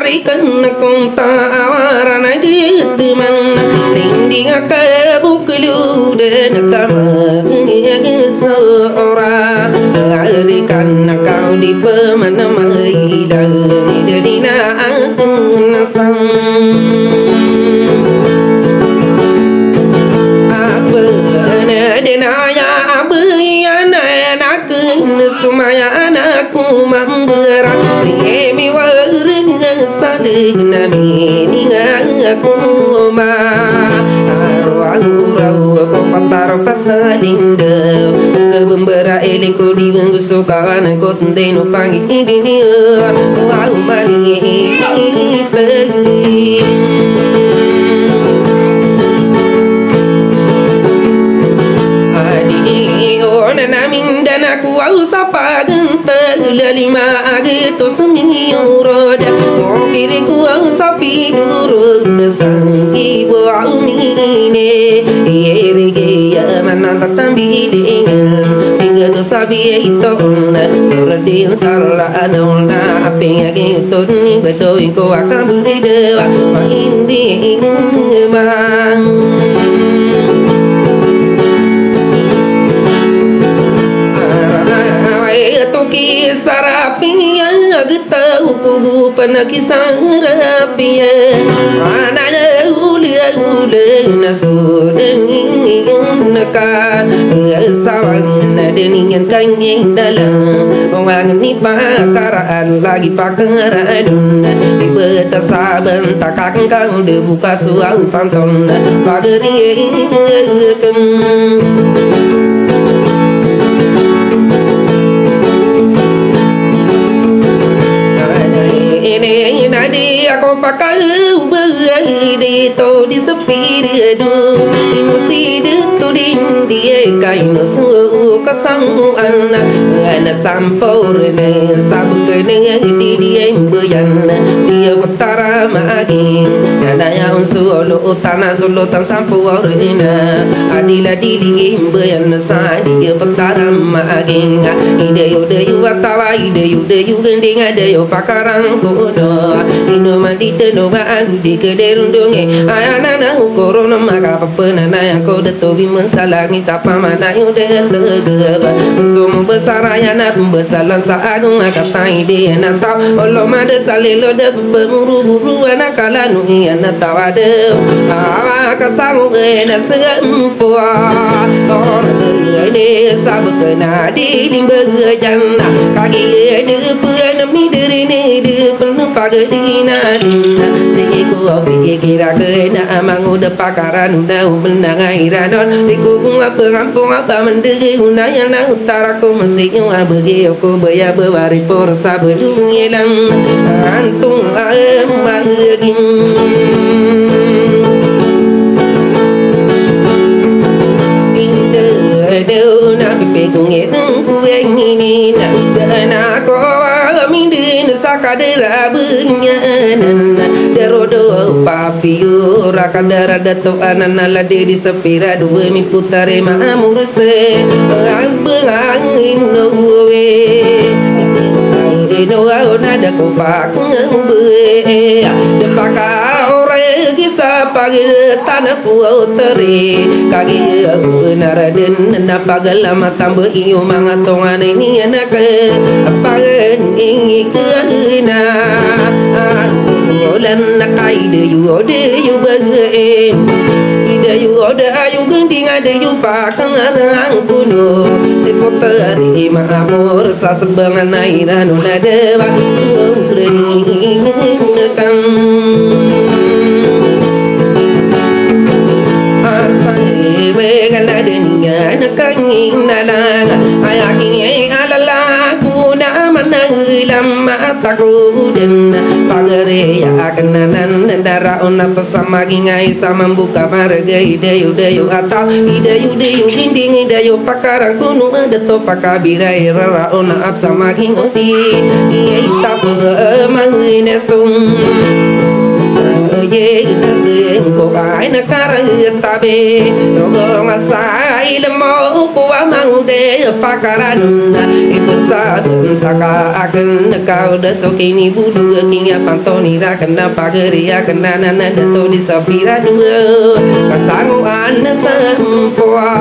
tarikan kong tawaran di teman Rinding akabuklu dan kamagnya seorang Alikan kau di pemanamai dan dina nasang Apa denaya apa yang nak sumaya anakku memberat Remi warin sadin nabi aku ma Arwah ko patar pasadin de Kebembera eliko di sukaan ko tendeno pangi ini wa mali namin dan aku sapa gentel lima gitu semiurod mau kiriku sapi durun sangi buangine yerege ya mana tatambi dengan hingga tu sabi itu surdin sarla anona apenya gitu ni bedoi ko akan berdewa mahindi mang Toki sarapinya getau kubu panakisang rapia Anaya ule nasudan ingin sawang nadeningan kanging dalam Orang ni pakaraan lagi pakaraan Ibeta saban takak kang debuka suau panton Pageri ini nadi aku pakai ubedi to di sepiridu inusi tu dia kainu su kasang ana sampor ne sabke ne di dia embuyan dia betara magi ada yang solo tanah solo tan sampor ina adila di embuyan sa dia betara magi ide yude yuwatawa ide yude yugending ada yo pakarang kono ino mandite no ba agudi kederundunge ayana na korona maga papena na yang ko deto bi mensalangi tapamana yude ba sumu besar ayana besalan sa agung akata ide na ta olo made salelo de buru na kala nu na tawade awa kasangu na sempo ide sabkena di limbe janna kagi de pena mi dirine de penuh pagadina siku opi kira kena amangu de pakaran udah menang airadon iku bunga pengampung apa mendegi unaya na utara ko masih abegi aku baya bewari por sabelung yelang antung amagin Pegung itu kueng ini nak ko mindin sakadera bunya derodo papiu rakadara dato anana lade di sepira dua mi putare mamurse angin nowe ino ona da ko pak be de paka ore gisa pagil tanah puoteri kagi naraden na pagalama tambe iyo mga tongan ini anak pagen ingi kena ulan nakai de yu bege ide yu oda ayu gending ada yu pakang arang kuno sepoteri maamur sasebangan airan ulade wa sungring kang asai begala denia nakangin nala ayaki alala kuna manang mataku den pagare ya kenanan dara ona pesamagi ngai sama buka marga ide ata ide ginding ide pakara kunu deto pakabira ra ona apsamagi ngoti iya tap mangine sung ge sengko ai na karetabe rogo masai lemo ko amang de pakaran itu sadun taka akan kau desokini budu kinya pantoni ra kena pageri kena nana to disapira dua kasangu an sempoa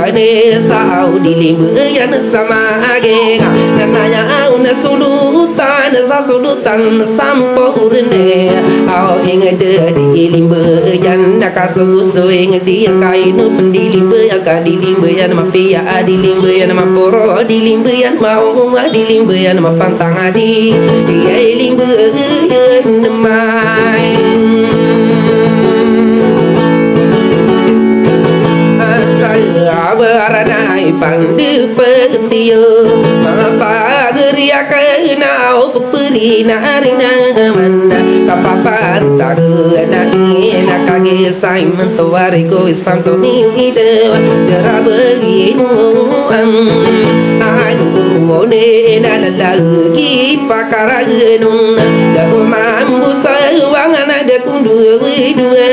ane sao dilimbu yan sama age nanya una sulutan sa sulutan sampurne au inga de dilimbu yan nakasusu inga dia kainu pendilimbu ya kadilimbu yan mapia dilimbu yan maporo dilimbu yan mau dilimbu yan mapantang adi ya limbu mai abaranai pandu petiyo mapa geria kena peri narina manda kapapan tagena ina kage sai mentuari ko ispanto ni ide jarabinu aduh one na lagi pakaragenu dahu mambu sawangan ada kundu dua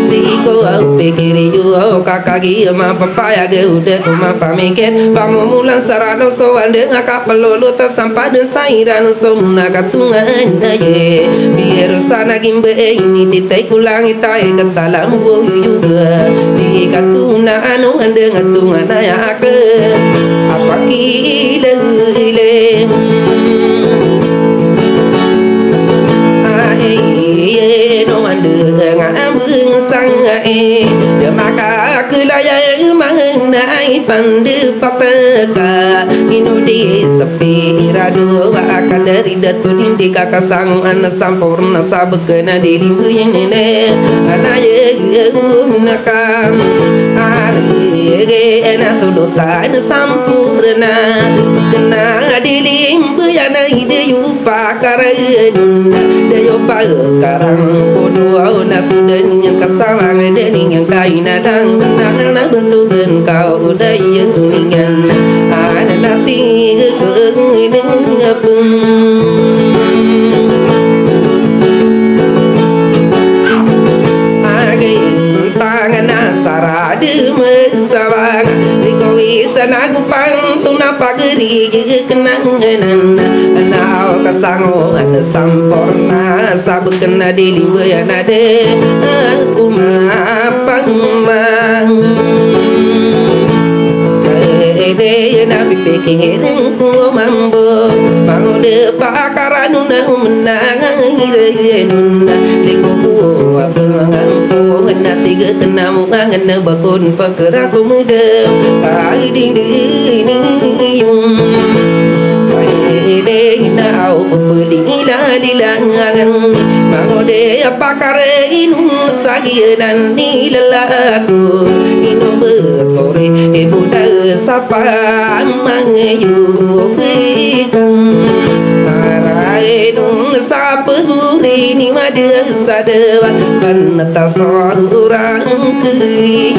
siko pikiri juo kakagi ma papaya ge udah kuma pamikir pamulan sarano so ande ngakapelolo tersampai desairan so munakatungan ye biar sana gimbe ini titai kulang itai ketalam bu juga di katuna anu ande ngatungan ya ke apa kile no ande ngambung sang ya maka kelaya mengenai pandu papaka inu di sepi radu akan dari datu dindi kakak sang anak sampurna sabekena dilimbu yang nene anaya nakam ari ena sudutan sampurna kena dilimbu yang ide yupa karedun dayo karang kodua nasudan yang kasawang dening yang kaina dang nang bentukan kau daya kuningan ada nanti keung pun agai tangan sarade mesawang dikowi sanagu pang tuna pageri kenangan nau kasango ana sampurna sabu kena dilimbu ya nade aku mapang ede na pipeking ku mambo pangode pakaranu na menang hireun liku abang ku na tiga kenamu ngana bakun pakeraku muda ai ding ding ede na au beli lilangan mangode pakare inu sagian ni lelaku inu bekore ibu sapa mangayu arai dong sapa guri ni mada sadewa panata sorang kui